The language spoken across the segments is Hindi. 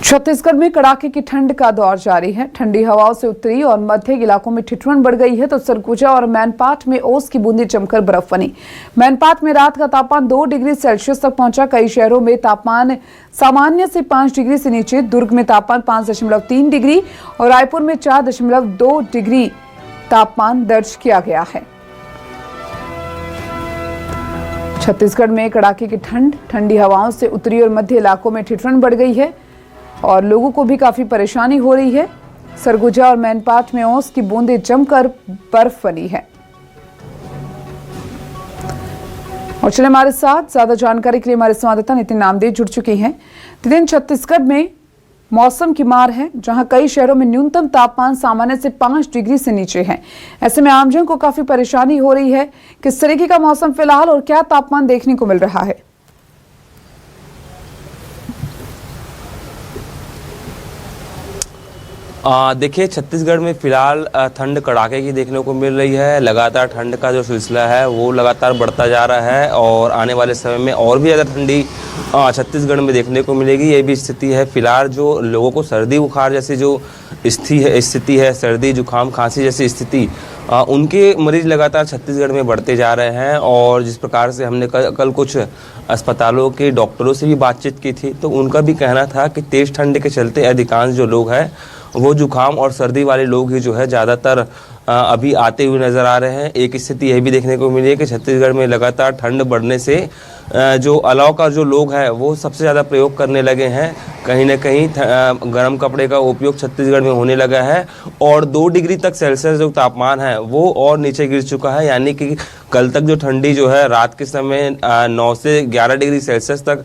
छत्तीसगढ़ में कड़ाके की ठंड का दौर जारी है। ठंडी हवाओं से उत्तरी और मध्य इलाकों में ठिठुरन बढ़ गई है तो सरगुजा और मैनपाट में ओस की बूंदें जमकर बर्फ बनी। मैनपाट में रात का तापमान 2 डिग्री सेल्सियस तक पहुंचा। कई शहरों में तापमान सामान्य से 5 डिग्री से नीचे। दुर्ग में तापमान 5.3 डिग्री और रायपुर में 4.2 डिग्री तापमान दर्ज किया गया है। छत्तीसगढ़ में कड़ाके की ठंडी हवाओं से उत्तरी और मध्य इलाकों में ठिठुरन बढ़ गई है और लोगों को भी काफी परेशानी हो रही है। सरगुजा और मैनपाट में ओस की बूंदें जमकर बर्फ बनी है। और चले हमारे साथ ज्यादा जानकारी के लिए हमारे संवाददाता नितिन नामदेव जुड़ चुके हैं। नितिन, छत्तीसगढ़ में मौसम की मार है, जहां कई शहरों में न्यूनतम तापमान सामान्य से 5 डिग्री से नीचे है। ऐसे में आमजन को काफी परेशानी हो रही है। किस तरीके का मौसम फिलहाल और क्या तापमान देखने को मिल रहा है? देखिए, छत्तीसगढ़ में फिलहाल ठंड कड़ाके की देखने को मिल रही है। लगातार ठंड का जो सिलसिला है वो लगातार बढ़ता जा रहा है और आने वाले समय में और भी ज़्यादा ठंडी छत्तीसगढ़ में देखने को मिलेगी। ये भी स्थिति है। फिलहाल जो लोगों को सर्दी बुखार जैसी जो स्थिति है, सर्दी जुकाम खांसी जैसी स्थिति, उनके मरीज लगातार छत्तीसगढ़ में बढ़ते जा रहे हैं। और जिस प्रकार से हमने कल कुछ अस्पतालों के डॉक्टरों से भी बातचीत की थी, तो उनका भी कहना था कि तेज़ ठंड के चलते अधिकांश जो लोग हैं वो जुकाम और सर्दी वाले लोग ही जो है ज़्यादातर अभी आते हुए नज़र आ रहे हैं। एक स्थिति यह भी देखने को मिली है कि छत्तीसगढ़ में लगातार ठंड बढ़ने से जो अलाव का जो लोग हैं वो सबसे ज़्यादा प्रयोग करने लगे हैं। कहीं ना कहीं गर्म कपड़े का उपयोग छत्तीसगढ़ में होने लगा है और 2 डिग्री तक सेल्सियस जो तापमान है वो और नीचे गिर चुका है। यानी कि कल तक जो ठंडी जो है रात के समय 9 से 11 डिग्री सेल्सियस तक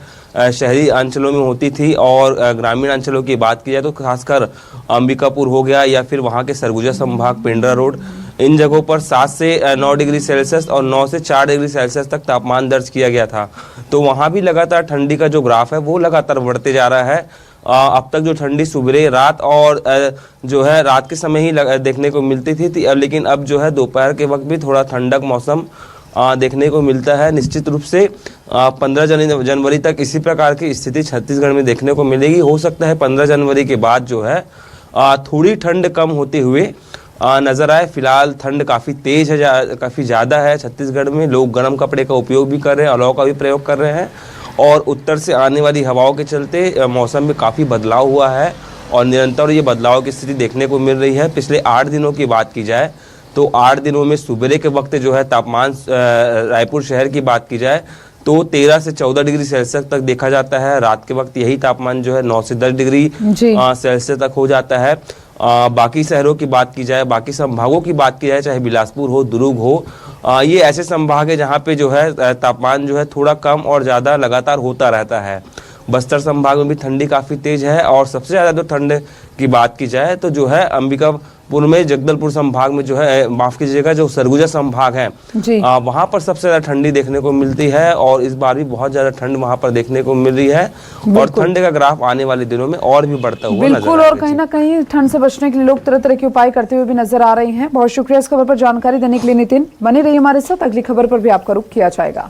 शहरी अंचलों में होती थी और ग्रामीण अंचलों की बात की जाए तो खासकर अंबिकापुर हो गया या फिर वहाँ के सरगुजा संभाग, पेंड्रा रोड, इन जगहों पर 7 से 9 डिग्री सेल्सियस और 9 से 4 डिग्री सेल्सियस तक तापमान दर्ज किया गया था। तो वहाँ भी लगातार ठंडी का जो ग्राफ है वो लगातार बढ़ते जा रहा है। अब तक जो ठंडी सुबह, रात और जो है रात के समय ही देखने को मिलती थी, लेकिन अब जो है दोपहर के वक्त भी थोड़ा ठंडक मौसम देखने को मिलता है। निश्चित रूप से 15 जनवरी तक इसी प्रकार की स्थिति छत्तीसगढ़ में देखने को मिलेगी। हो सकता है 15 जनवरी के बाद जो है थोड़ी ठंड कम होते हुए नज़र आए। फिलहाल ठंड काफ़ी तेज़ है, काफ़ी ज़्यादा है छत्तीसगढ़ में। लोग गर्म कपड़े का उपयोग भी कर रहे हैं, अलाव का भी प्रयोग कर रहे हैं और उत्तर से आने वाली हवाओं के चलते मौसम में काफ़ी बदलाव हुआ है और निरंतर ये बदलाव की स्थिति देखने को मिल रही है। पिछले 8 दिनों की बात की जाए तो 8 दिनों में सुबह के वक्त जो है तापमान रायपुर शहर की बात की जाए तो 13 से 14 डिग्री सेल्सियस तक देखा जाता है। रात के वक्त यही तापमान जो है 9 से 10 डिग्री सेल्सियस तक हो जाता है। बाकी शहरों की बात की जाए, बाकी संभागों की बात की जाए, चाहे बिलासपुर हो, दुर्ग हो, ये ऐसे संभाग है जहाँ पे जो है तापमान जो है थोड़ा कम और ज़्यादा लगातार होता रहता है। बस्तर संभाग में भी ठंडी काफ़ी तेज है और सबसे ज़्यादा जो ठंड की बात की जाए तो जो है अंबिकापुर में, जगदलपुर संभाग में जो है, माफ़ कीजिएगा, जो सरगुजा संभाग है वहाँ पर सबसे ज़्यादा ठंडी देखने को मिलती है और इस बार भी बहुत ज़्यादा ठंड वहाँ पर देखने को मिल रही है और ठंड का ग्राफ आने वाले दिनों में और भी बढ़ता हुआ बिल्कुल। और कहीं ना कहीं ठंड से बचने के लिए लोग तरह तरह के उपाय करते हुए भी नजर आ रहे हैं। बहुत शुक्रिया इस खबर पर जानकारी देने के लिए नितिन। बने रहिए हमारे साथ, अगली खबर पर भी आपका रुख किया जाएगा।